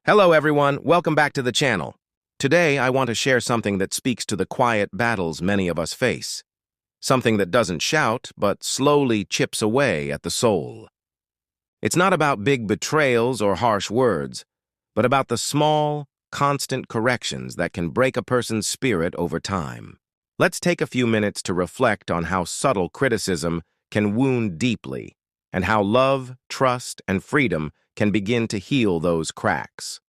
Hello everyone, welcome back to the channel. Today I want to share something that speaks to the quiet battles many of us face. Something that doesn't shout, but slowly chips away at the soul. It's not about big betrayals or harsh words, but about the small, constant corrections that can break a person's spirit over time. Let's take a few minutes to reflect on how subtle criticism can wound deeply, and how love, trust, and freedom can begin to heal those cracks.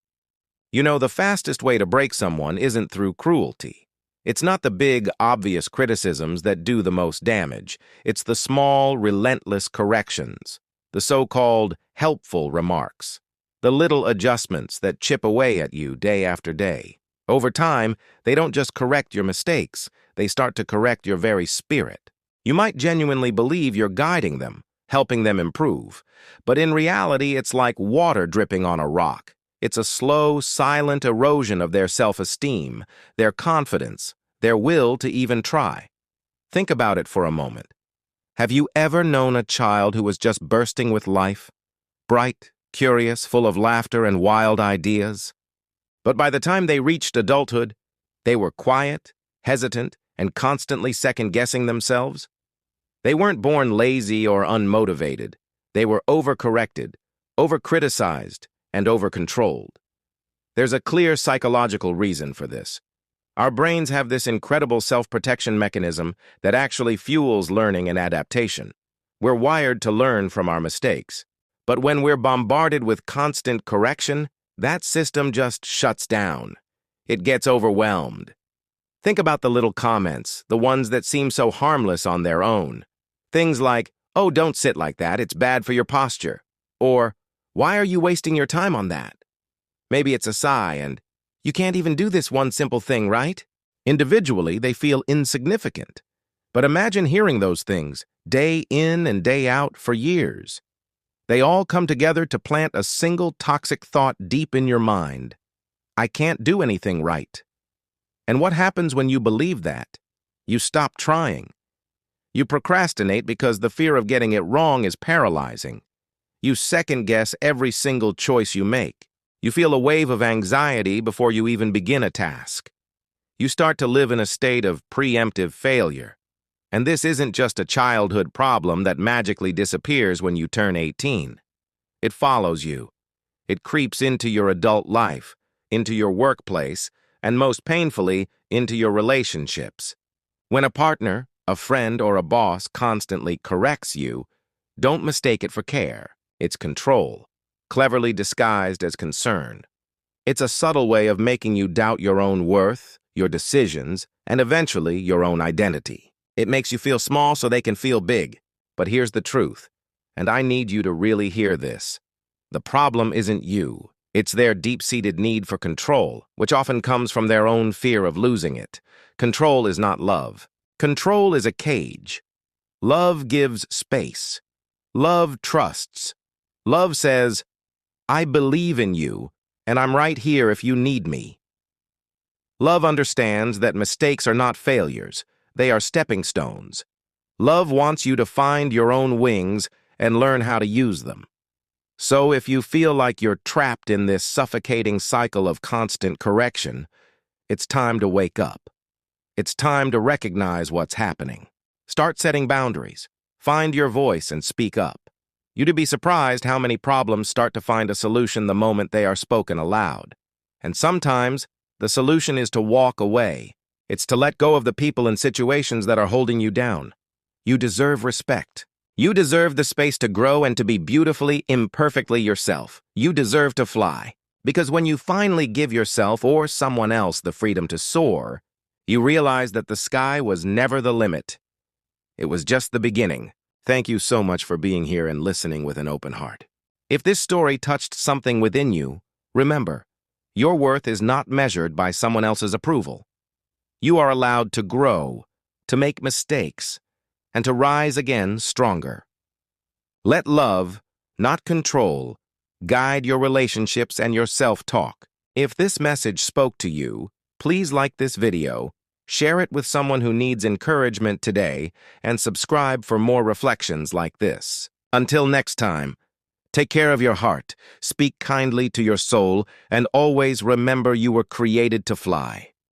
You know, the fastest way to break someone isn't through cruelty. It's not the big, obvious criticisms that do the most damage. It's the small, relentless corrections, the so-called helpful remarks, the little adjustments that chip away at you day after day. Over time, they don't just correct your mistakes, they start to correct your very spirit. You might genuinely believe you're guiding them, helping them improve. But in reality, it's like water dripping on a rock. It's a slow, silent erosion of their self-esteem, their confidence, their will to even try. Think about it for a moment. Have you ever known a child who was just bursting with life? Bright, curious, full of laughter and wild ideas? But by the time they reached adulthood, they were quiet, hesitant, and constantly second-guessing themselves. They weren't born lazy or unmotivated. They were overcorrected, overcriticized, and over-controlled. There's a clear psychological reason for this. Our brains have this incredible self-protection mechanism that actually fuels learning and adaptation. We're wired to learn from our mistakes. But when we're bombarded with constant correction, that system just shuts down. It gets overwhelmed. Think about the little comments, the ones that seem so harmless on their own. Things like, "Oh, don't sit like that, it's bad for your posture." Or, "Why are you wasting your time on that?" Maybe it's a sigh and, "You can't even do this one simple thing, right?" Individually, they feel insignificant. But imagine hearing those things, day in and day out, for years. They all come together to plant a single toxic thought deep in your mind. I can't do anything right. And what happens when you believe that? You stop trying. You procrastinate because the fear of getting it wrong is paralyzing. You second-guess every single choice you make. You feel a wave of anxiety before you even begin a task. You start to live in a state of preemptive failure. And this isn't just a childhood problem that magically disappears when you turn 18. It follows you. It creeps into your adult life, into your workplace, and most painfully, into your relationships. When a partner, a friend, or a boss constantly corrects you, don't mistake it for care. It's control, cleverly disguised as concern. It's a subtle way of making you doubt your own worth, your decisions, and eventually your own identity. It makes you feel small so they can feel big. But here's the truth, and I need you to really hear this. The problem isn't you. It's their deep-seated need for control, which often comes from their own fear of losing it. Control is not love. Control is a cage. Love gives space. Love trusts. Love says, "I believe in you, and I'm right here if you need me." Love understands that mistakes are not failures. They are stepping stones. Love wants you to find your own wings and learn how to use them. So if you feel like you're trapped in this suffocating cycle of constant correction, it's time to wake up. It's time to recognize what's happening. Start setting boundaries. Find your voice and speak up. You'd be surprised how many problems start to find a solution the moment they are spoken aloud. And sometimes, the solution is to walk away. It's to let go of the people and situations that are holding you down. You deserve respect. You deserve the space to grow and to be beautifully, imperfectly yourself. You deserve to fly. Because when you finally give yourself or someone else the freedom to soar, you realize that the sky was never the limit. It was just the beginning. Thank you so much for being here and listening with an open heart. If this story touched something within you, remember, your worth is not measured by someone else's approval. You are allowed to grow, to make mistakes, and to rise again stronger. Let love, not control, guide your relationships and your self-talk. If this message spoke to you, please like this video, share it with someone who needs encouragement today, and subscribe for more reflections like this. Until next time, Take care of your heart, speak kindly to your soul, and always remember you were created to fly.